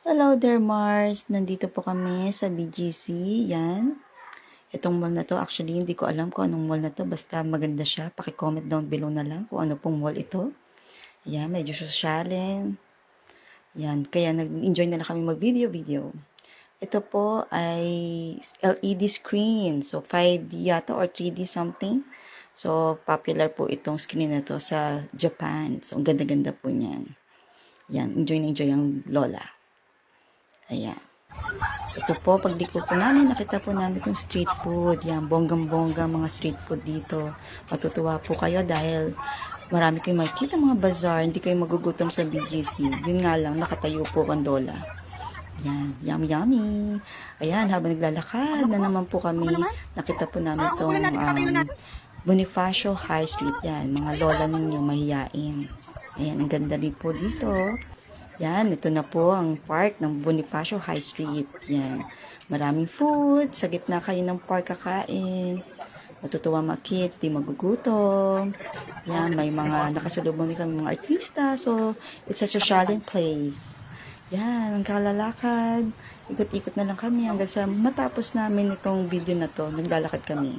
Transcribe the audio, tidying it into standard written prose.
Hello there, Mars. Nandito po kami sa BGC. Yan. Itong mall na to, actually, hindi ko alam kung anong mall na to. Basta maganda siya. Paki-comment down below na lang kung ano pong mall ito. Yan, medyo sosyalin. Yan, kaya nag-enjoy na lang kami mag-video. Ito po ay LED screen. So, 5D yata or 3D something. So, popular po itong screen na to sa Japan. So, ang ganda-ganda po niyan. Yan, enjoy na enjoy ang lola. Ayan. Ito po, pagliko po namin, nakita po namin itong street food. Yan, bonggang-bongga mga street food dito. Matutuwa po kayo dahil marami kayong makikita mga bazaar, hindi kayo magugutom sa BGC. Yun nga lang, nakatayo po ang lola. Ayan, yummy yummy. Ayan, habang naglalakad na naman po kami, nakita po namin itong Bonifacio High Street. Yan, mga lola ninyo mahiyain. Ayan, ang ganda rin po dito. Yan, ito na po ang park ng Bonifacio High Street. Yan, maraming food. Sa gitna kayo ng park kakain. Matutuwa mga kids, di magugutom. Yan, may mga nakasalubong din kami mga artista. So, it's a socialing place. Yan, ang kalalakad. Ikot-ikot na lang kami hanggang sa matapos namin itong video na to. Naglalakad kami.